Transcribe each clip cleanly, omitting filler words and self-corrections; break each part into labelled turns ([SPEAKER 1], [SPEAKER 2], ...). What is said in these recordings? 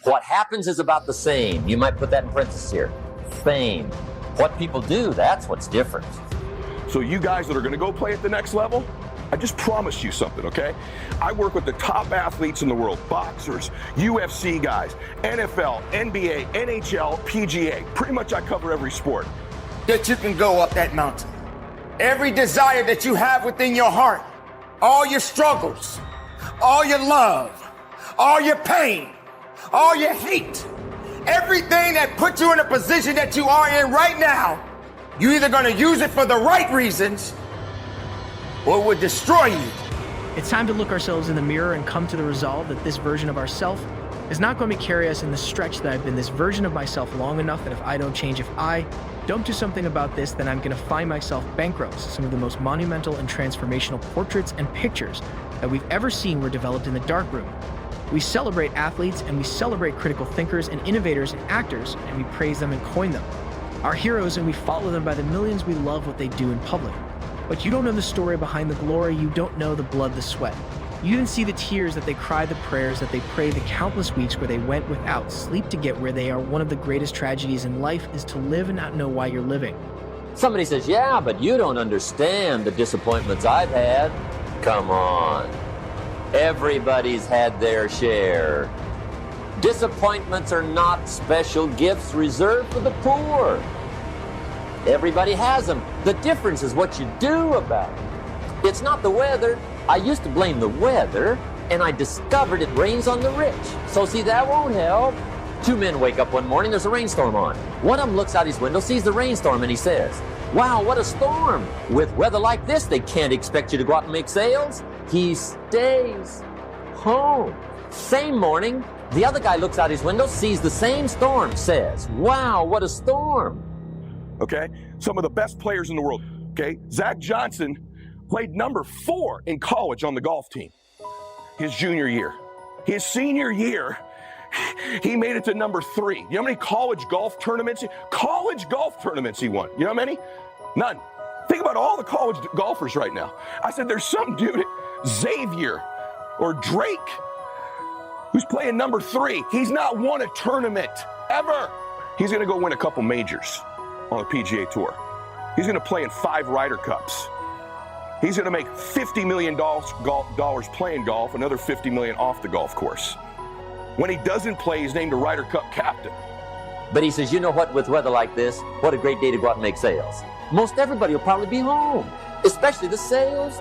[SPEAKER 1] What happens is about the same. You might put that in parentheses here. Same. What people do, that's what's different.
[SPEAKER 2] So you guys that are going to go play at the next level, I just promised you something, okay? I work with the top athletes in the world, boxers, UFC guys, NFL, NBA, NHL, PGA. Pretty much I cover every sport.
[SPEAKER 3] That you can go up that mountain. Every desire that you have within your heart, all your struggles, all your love, all your pain, all your hate, everything that puts you in a position that you are in right now, you're either going to use it for the right reasons or it would destroy you.
[SPEAKER 4] It's time to look ourselves in the mirror and come to the resolve that this version of ourself is not going to carry us in the stretch that I've been this version of myself long enough that if I don't change, if I don't do something about this, then I'm going to find myself bankrupt. Some of the most monumental and transformational portraits and pictures that we've ever seen were developed in the darkroom. We celebrate athletes and we celebrate critical thinkers and innovators and actors, and we praise them and coin them. Our heroes, and we follow them by the millions. We love what they do in public. But you don't know the story behind the glory. You don't know the blood, the sweat. You didn't see the tears that they cried, the prayers that they prayed, the countless weeks where they went without sleep to get where they are. One of the greatest tragedies in life is to live and not know why you're living.
[SPEAKER 1] Somebody says, yeah, but you don't understand the disappointments I've had. Come on. Everybody's had their share. Disappointments are not special gifts reserved for the poor. Everybody has them. The difference is what you do about it. It's not the weather. I used to blame the weather, and I discovered it rains on the rich. So see, that won't help. Two men wake up one morning, there's a rainstorm on. One of them looks out his window, sees the rainstorm, and he says, wow, what a storm. With weather like this, they can't expect you to go out and make sales. He stays home. Same morning, the other guy looks out his window, sees the same storm, says, wow, what a storm.
[SPEAKER 2] Okay? Some of the best players in the world. Okay? Zach Johnson played number 4 in college on the golf team his junior year. His senior year, he made it to number 3. You know how many college golf tournaments he won? You know how many? None. Think about all the college golfers right now. I said, there's some dude at Xavier or Drake who's playing number 3. He's not won a tournament ever. He's going to go win a couple majors on the PGA Tour. He's going to play in 5 Ryder Cups. He's going to make $50 million playing golf, another $50 million off the golf course. When he doesn't play, he's named a Ryder Cup captain.
[SPEAKER 1] But he says, you know what, with weather like this, what a great day to go out and make sales. Most everybody will probably be home, especially the sales.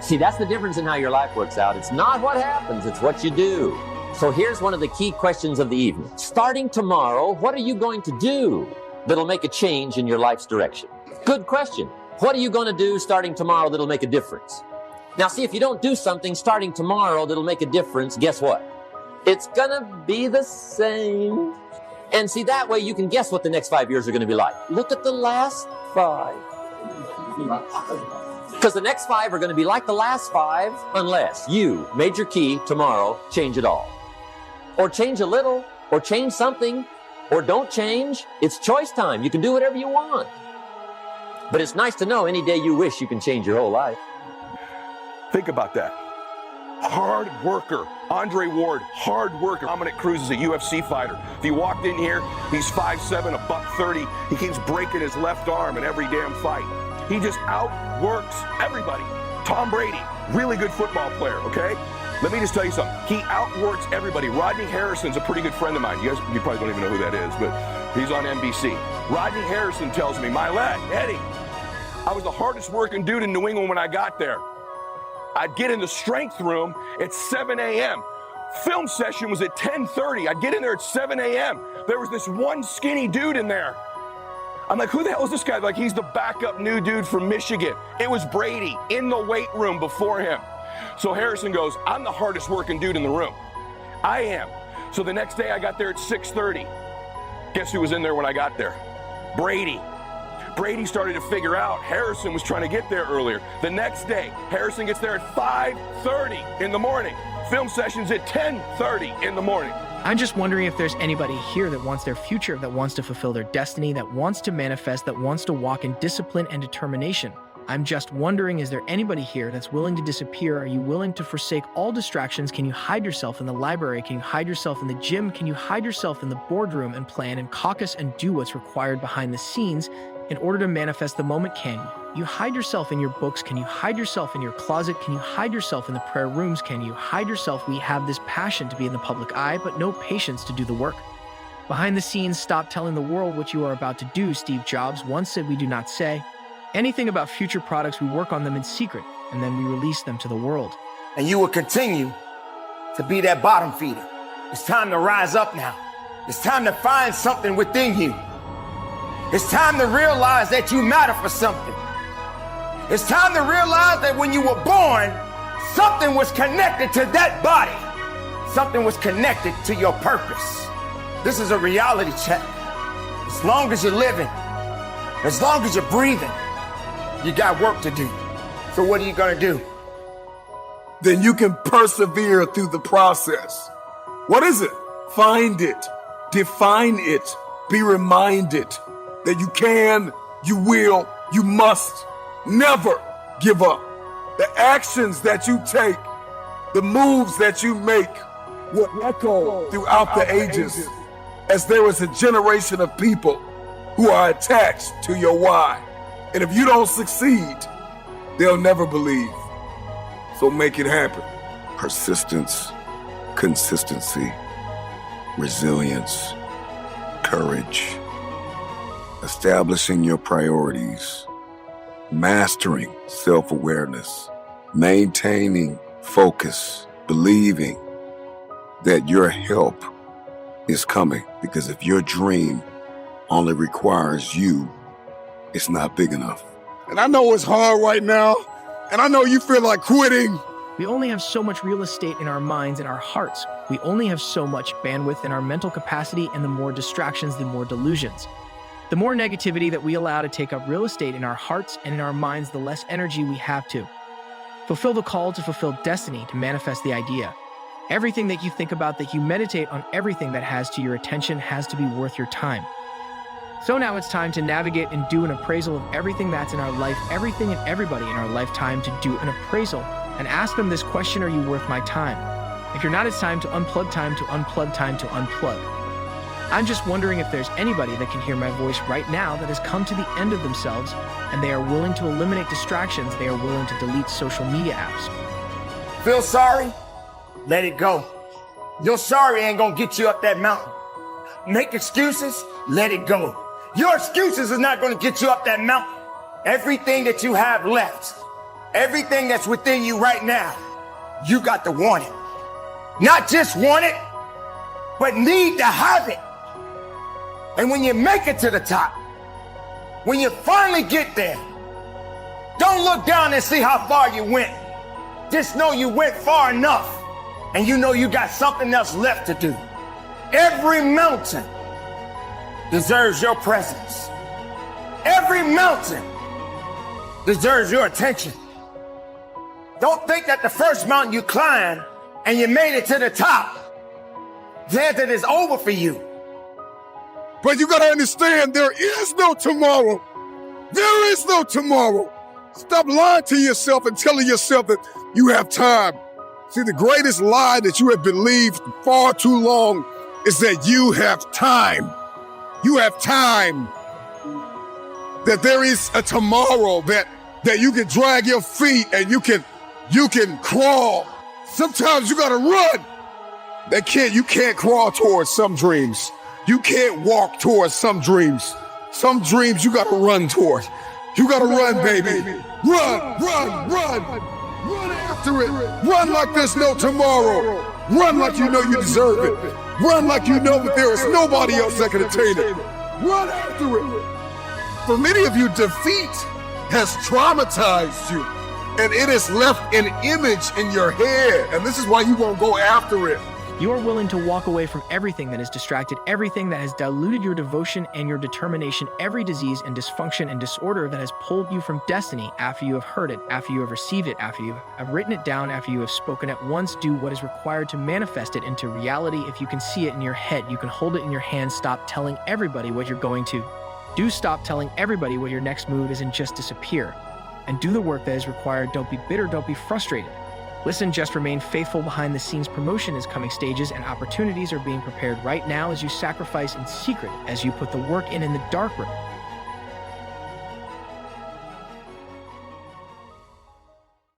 [SPEAKER 1] See, that's the difference in how your life works out. It's not what happens, it's what you do. So here's one of the key questions of the evening. Starting tomorrow, what are you going to do that'll make a change in your life's direction? Good question. What are you going to do starting tomorrow that'll make a difference? Now, see, if you don't do something starting tomorrow that'll make a difference, guess what? It's going to be the same. And see, that way you can guess what the next 5 years are going to be like. Look at the last 5. Because the next 5 are going to be like the last 5 unless you, major key, tomorrow, change it all. Or change a little, or change something, or don't change. It's choice time. You can do whatever you want. But it's nice to know any day you wish you can change your whole life.
[SPEAKER 2] Think about that. Hard worker. Andre Ward, hard worker. Dominic Cruz is a UFC fighter. If he walked in here, he's 5'7", $130. He keeps breaking his left arm in every damn fight. He just outworks everybody. Tom Brady, really good football player, okay? Let me just tell you something. He outworks everybody. Rodney Harrison's a pretty good friend of mine. You probably don't even know who that is, but he's on NBC. Rodney Harrison tells me, my leg, Eddie, I was the hardest working dude in New England when I got there. I'd get in the strength room at 7 a.m. Film session was at 10:30. I'd get in there at 7 a.m. There was this one skinny dude in there. I'm like, who the hell is this guy? Like, he's the backup new dude from Michigan. It was Brady in the weight room before him. So Harrison goes, I'm the hardest working dude in the room. I am. So the next day I got there at 6:30. Guess who was in there when I got there? Brady. Brady started to figure out Harrison was trying to get there earlier. The next day, Harrison gets there at 5:30 in the morning. Film sessions at 10:30 in the morning.
[SPEAKER 4] I'm just wondering if there's anybody here that wants their future, that wants to fulfill their destiny, that wants to manifest, that wants to walk in discipline and determination. I'm just wondering, is there anybody here that's willing to disappear? Are you willing to forsake all distractions? Can you hide yourself in the library? Can you hide yourself in the gym? Can you hide yourself in the boardroom and plan and caucus and do what's required behind the scenes in order to manifest the moment? Can you hide yourself in your books? Can you hide yourself in your closet? Can you hide yourself in the prayer rooms? Can you hide yourself? We have this passion to be in the public eye, but no patience to do the work. Behind the scenes, stop telling the world what you are about to do. Steve Jobs once said, we do not say anything about future products. We work on them in secret, and then we release them to the world.
[SPEAKER 3] And you will continue to be that bottom feeder. It's time to rise up now. It's time to find something within you. It's time to realize that you matter for something. It's time to realize that when you were born, something was connected to that body. Something was connected to your purpose. This is a reality check. As long as you're living, as long as you're breathing, you got work to do. So what are you gonna do?
[SPEAKER 5] Then you can persevere through the process. What is it? Find it, define it, be reminded that you can, you will, you must never give up. The actions that you take, the moves that you make will echo throughout the ages as there is a generation of people who are attached to your why. And if you don't succeed, they'll never believe. So make it happen. Persistence, consistency, resilience, courage, establishing your priorities, mastering self-awareness, maintaining focus, believing that your help is coming. Because if your dream only requires you, it's not big enough. And I know it's hard right now, and I know you feel like quitting.
[SPEAKER 4] We only have so much real estate in our minds and our hearts. We only have so much bandwidth in our mental capacity, and the more distractions, the more delusions. The more negativity that we allow to take up real estate in our hearts and in our minds, the less energy we have to fulfill the call, to fulfill destiny, to manifest the idea. Everything that you think about, that you meditate on, everything that has to your attention has to be worth your time. So now it's time to navigate and do an appraisal of everything that's in our life, everything and everybody in our lifetime, to do an appraisal and ask them this question: are you worth my time? If you're not, it's time to unplug, time to unplug, time to unplug. I'm just wondering if there's anybody that can hear my voice right now that has come to the end of themselves and they are willing to eliminate distractions. They are willing to delete social media apps.
[SPEAKER 3] Feel sorry? Let it go. Your sorry ain't gonna get you up that mountain. Make excuses? Let it go. Your excuses is not gonna get you up that mountain. Everything that you have left, everything that's within you right now, you got to want it. Not just want it, but need to have it. And when you make it to the top, when you finally get there, don't look down and see how far you went. Just know you went far enough, and you know you got something else left to do. Every mountain deserves your presence. Every mountain deserves your attention. Don't think that the first mountain you climbed and you made it to the top, that it is over for you.
[SPEAKER 5] But you gotta understand, there is no tomorrow. There is no tomorrow. Stop lying to yourself and telling yourself that you have time. See, the greatest lie that you have believed far too long is that you have time. You have time. That there is a tomorrow, that you can drag your feet and you can crawl. Sometimes you gotta run. You can't crawl towards some dreams. You can't walk towards some dreams. Some dreams you gotta run towards. You gotta run, baby. Run, run, run. Run after it. Run like there's no tomorrow. Run like you know you deserve it. Run like you know that there is nobody else that can attain it. Run after it. For many of you, defeat has traumatized you, and it has left an image in your head, and this is why you won't go after it.
[SPEAKER 4] You are willing to walk away from everything that has distracted, everything that has diluted your devotion and your determination, every disease and dysfunction and disorder that has pulled you from destiny. After you have heard it, after you have received it, after you have written it down, after you have spoken it once, do what is required to manifest it into reality. If you can see it in your head, you can hold it in your hand. Stop telling everybody what you're going to do. Stop telling everybody what your next move is, and just disappear. and do the work that is required. Don't be bitter, don't be frustrated. Listen, just remain faithful. Behind the scenes promotion is coming, stages and opportunities are being prepared right now as you sacrifice in secret, as you put the work in the dark room.